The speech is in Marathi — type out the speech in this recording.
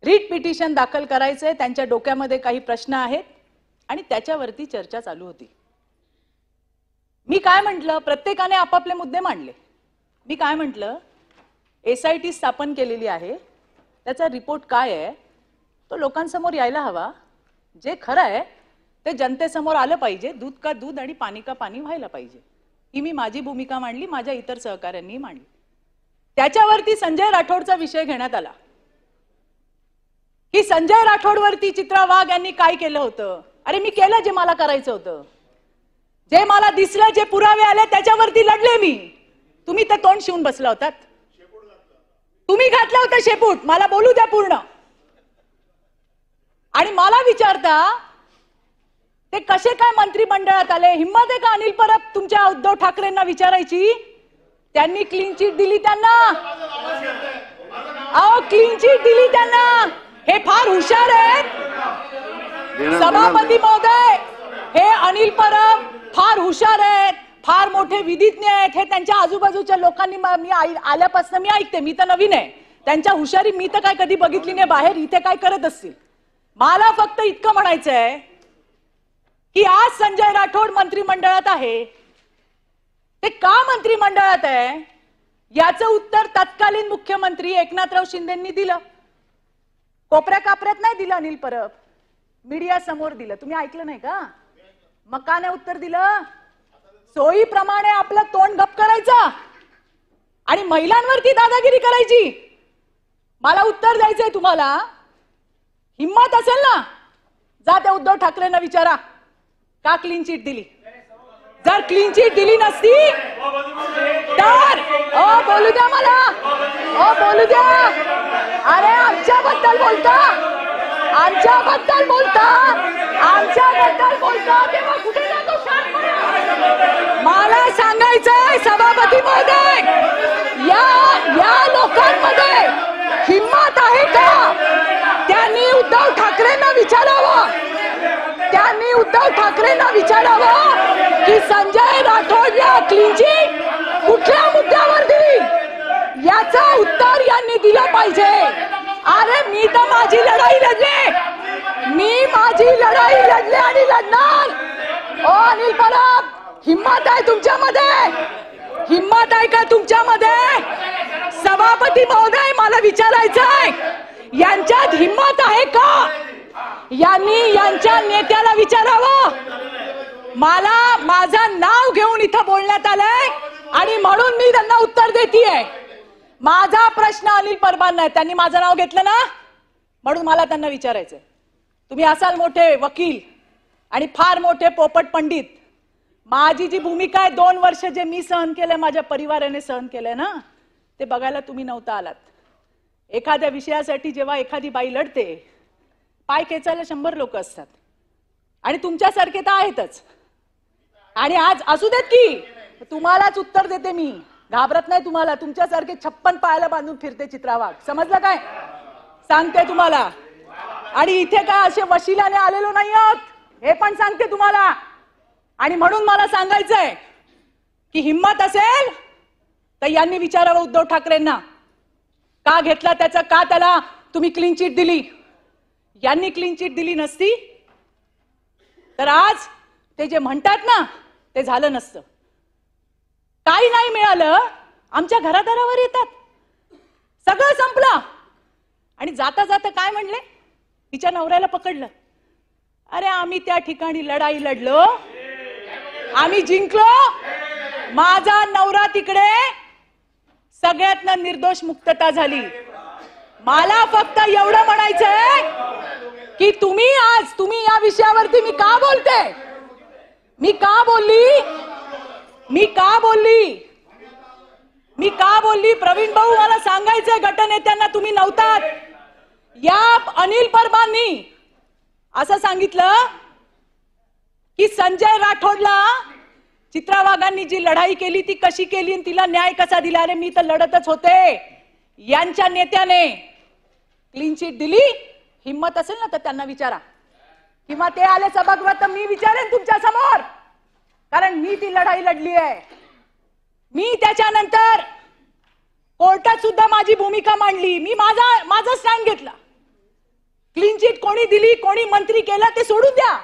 रिट पिटिशन दाखल करायचे, त्यांच्या डोक्यामध्ये काही प्रश्न आहेत आणि त्याच्यावरती चर्चा चालू होती। मी काय म्हटलं, प्रत्येकाने आपापले मुद्दे मांडले। मी काय म्हटलं, SIT स्थापन केलेली आहे, त्याचा रिपोर्ट काय आहे तो लोकांसमोर यायला हवा, जे खरं आहे ते जनतेसमोर आलं पाहिजे, दूध का दूध आणि पाणी का पाणी व्हायला पाहिजे। ही मी माझी भूमिका मांडली, माझ्या इतर सहकाऱ्यांनी मांडली। त्याच्यावरती संजय राठोडचा विषय घेण्यात आला की संजय राठोडवरती चित्रा वाघ यांनी काय केलं होतं। अरे मी केलं जे मला करायचं होतं, जे मला दिसलं, जे पुरावे आले त्याच्यावरती लढले मी। तुम्ही तर तोंड शिवून बसला होतात, तुम्ही घातलं होतं शेपूट। मला बोलू द्या पूर्ण। आणि मला विचारता ते कसे काय मंत्रिमंडळात आले? हिम्मत आहे का अनिल परब तुमच्या उद्धव ठाकरेंना विचारायची? त्यांनी क्लीन चिट दिली त्यांना, अहो क्लीन चिट दिली त्यांना। हे फार हुशार आहेत सभापती महोदय, हे अनिल परब फार हुशार आहेत, फार मोठे विधिज्ञ आहेत। हे त्यांच्या आजूबाजूच्या लोकांनी, मी आल्यापासून मी ऐकते, मी तर नवीन आहे, त्यांच्या हुशारी मी तर काय कधी बघितली नाही बाहेर, इथे काय करत असतील। मला फक्त इतकं म्हणायचं आहे की आज संजय राठोड मंत्रिमंडळात आहे, ते का मंत्रिमंडळात आहे याचं उत्तर तत्कालीन मुख्यमंत्री एकनाथराव शिंदेंनी दिलं। कोपऱ्या कापऱ्यात नाही दिलं अनिल परब, मीडिया समोर दिलं। तुम्ही ऐकलं नाही का? मग का नाही उत्तर दिलं? सोयीप्रमाणे आपलं तोंड गप करायचं आणि महिलांवरती दादागिरी करायची। मला उत्तर द्यायचंय तुम्हाला, हिम्मत असेल ना जा त्या उद्धव ठाकरेंना विचारा का क्लीन चिट दिली। जर क्लीन चिट दिली नसती तर बोलू द्या मला, बोलू द्या। अरे आमच्याबद्दल बोलता, आमच्याबद्दल बोलता, आमच्याबद्दल बोलता तेव्हा कुठे जातो शांतपणे? मला सांगायचंय सभापती महोदय, या लोकांमध्ये हिम्मत आहे का? त्यांनी उद्धव ठाकरेंना विचारावं, त्यांनी उद्धव ठाकरेंना विचारावं की संजय राठोडला क्लीन चिट कुठल्या मुद्द्यावर दिली, याचं उत्तर यांनी दिलं पाहिजे। अरे मी तर माझी लढाई लढले, मी माझी लढाई लढले आणि लढणार। अनिल परब, हिम्मत आहे तुमच्यामध्ये? हिम्मत आहे का तुमच्यामध्ये? सभापती महोदय मला विचारायचंय, यांच्यात हिम्मत आहे का? यांनी यांच्या नेत्याला विचारावं। मला माझं नाव घेऊन इथं बोलण्यात आलंय आणि म्हणून मी त्यांना उत्तर देतेय। माझा प्रश्न अनिल परबांना आहे, त्यांनी माझं नाव घेतलं ना म्हणून मला त्यांना विचारायचंय। तुम्ही असाल मोठे वकील आणि फार मोठे पोपट पंडित, माझी जी भूमिका आहे 2 वर्ष जे मी सहन केलंय, माझ्या परिवाराने सहन केलंय ना, ते बघायला तुम्ही नव्हता आलात। एखाद्या विषयासाठी जेव्हा एखादी बाई लढते, पाय खेचायला 100 लोक असतात आणि तुमच्यासारखे तर आहेतच। आणि आज असू देत की तुम्हालाच उत्तर देते मी, घाबरत नाही तुम्हाला। तुमच्यासारखे 56 पायाला बांधून फिरते चित्रा वाघ, समजलं काय? सांगते तुम्हाला। आणि इथे काय असे वशिलाने आलेलो नाही आहोत हे पण सांगते तुम्हाला। आणि म्हणून मला सांगायचंय की हिम्मत असेल तर यांनी विचारावं उद्धव ठाकरेंना का घेतला त्याचा, का त्याला तुम्ही क्लीन चिट दिली। यांनी क्लीन चिट दिली नसती तर आज ते जे म्हणतात ना ते झालं नसतं। काही नाही मिळालं, आमच्या घरादारावर येतात, सगळं संपलं। आणि जाता जाता काय म्हणले, तिच्या नवऱ्याला पकडलं। अरे आम्ही त्या ठिकाणी लढाई लढलो, आम्ही जिंकलो, माझा नवरा तिकडे, सगळ्यातनं निर्दोष मुक्तता झाली। मला फक्त एवढं म्हणायचंय की तुम्ही या विषयावरती मी का बोलते, मी का बोलली प्रवीण भाऊ, मला सांगायचंय गटनेत्यांना, तुम्ही नव्हतात। या अनिल परबांनी असं सांगितलं की संजय राठोडला चित्रा वाघांनी जी लढाई केली ती कशी केली आणि तिला न्याय कसा दिला। अरे मी तर लढतच होते, यांच्या नेत्याने क्लीन चिट दिली। हिम्मत असेल ना तर त्यांना विचारा, किंवा ते आले सभागृहात तर मी विचारेन तुमच्या समोर, कारण मी ती लढाई लढली आहे। मी त्याच्यानंतर कोर्टात सुद्धा माझी भूमिका मांडली, मी माझा स्टँड घेतला। क्लीन चिट कोणी दिली, कोणी मंत्री केला ते सोडून द्या.